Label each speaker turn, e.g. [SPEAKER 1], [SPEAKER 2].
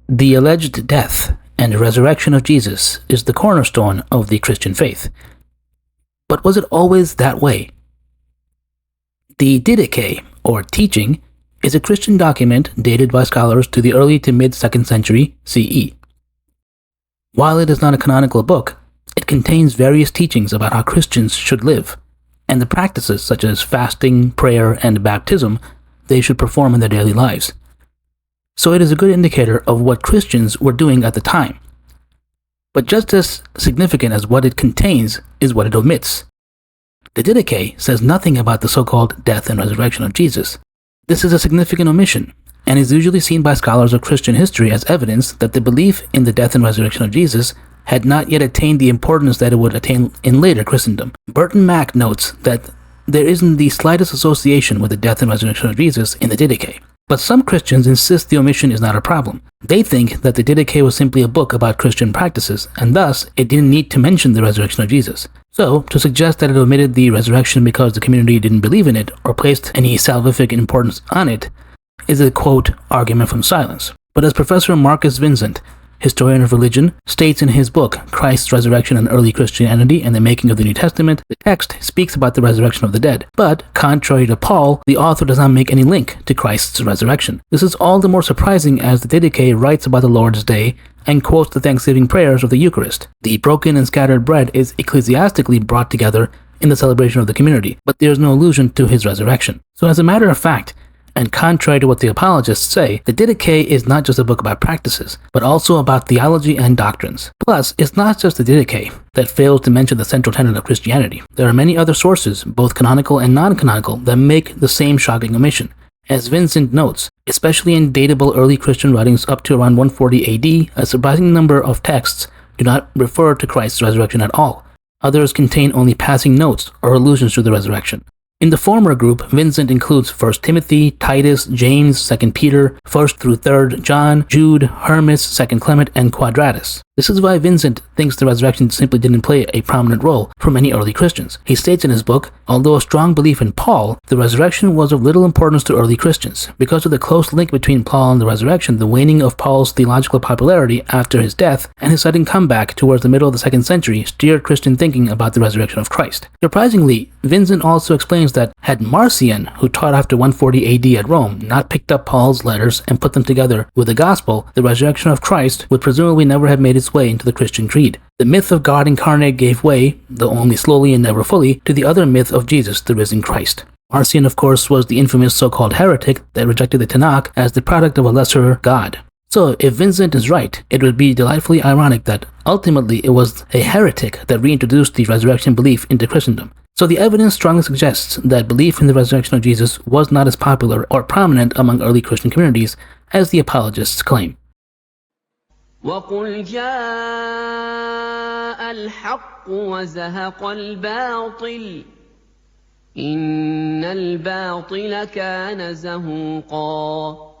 [SPEAKER 1] The alleged death and resurrection of Jesus is the cornerstone of the Christian faith. But was it always that way? The Didache, or teaching, is a Christian document dated by scholars to the early to mid-2nd century CE. While it is not a canonical book, it contains various teachings about how Christians should live, and the practices such as fasting, prayer, and baptism they should perform in their daily lives. So it is a good indicator of what Christians were doing at the time. But just as significant as what it contains is what it omits. The Didache says nothing about the so-called death and resurrection of Jesus. This is a significant omission, and is usually seen by scholars of Christian history as evidence that the belief in the death and resurrection of Jesus had not yet attained the importance that it would attain in later Christendom. Burton Mack notes that there isn't the slightest association with the death and resurrection of Jesus in the Didache. But some Christians insist the omission is not a problem. They think that the Didache was simply a book about Christian practices, and thus it didn't need to mention the resurrection of Jesus. So, to suggest that it omitted the resurrection because the community didn't believe in it or placed any salvific importance on it is a, quote, argument from silence. But as Professor Marcus Vincent, historian of religion, states in his book, Christ's Resurrection and Early Christianity and the Making of the New Testament, the text speaks about the resurrection of the dead. But, contrary to Paul, the author does not make any link to Christ's resurrection. This is all the more surprising as the Didache writes about the Lord's Day and quotes the thanksgiving prayers of the Eucharist. The broken and scattered bread is ecclesiastically brought together in the celebration of the community, but there is no allusion to his resurrection. So as a matter of fact, and contrary to what the apologists say, the Didache is not just a book about practices, but also about theology and doctrines. Plus, it's not just the Didache that fails to mention the central tenet of Christianity. There are many other sources, both canonical and non-canonical, that make the same shocking omission. As Vincent notes, especially in datable early Christian writings up to around 140 AD, a surprising number of texts do not refer to Christ's resurrection at all. Others contain only passing notes or allusions to the resurrection. In the former group, Vincent includes 1 Timothy, Titus, James, 2 Peter, 1 through 3 John, Jude, Hermas, 2 Clement, and Quadratus. This is why Vincent thinks the resurrection simply didn't play a prominent role for many early Christians. He states in his book, although a strong belief in Paul, the resurrection was of little importance to early Christians. Because of the close link between Paul and the resurrection, the waning of Paul's theological popularity after his death and his sudden comeback towards the middle of the 2nd century steered Christian thinking about the resurrection of Christ. Surprisingly, Vincent also explains that had Marcion, who taught after 140 AD at Rome, not picked up Paul's letters and put them together with the gospel, the resurrection of Christ would presumably never have made its way into the Christian creed. The myth of God incarnate gave way, though only slowly and never fully, to the other myth of Jesus, the risen Christ. Marcion, of course, was the infamous so-called heretic that rejected the Tanakh as the product of a lesser God. So, if Vincent is right, it would be delightfully ironic that ultimately it was a heretic that reintroduced the resurrection belief into Christendom. So the evidence strongly suggests that belief in the resurrection of Jesus was not as popular or prominent among early Christian communities as the apologists claim.
[SPEAKER 2] وَقُلْ جَاءَ الْحَقُّ وَزَهَقَ الْبَاطِلُ إِنَّ الْبَاطِلَ كَانَ زَهُوقًا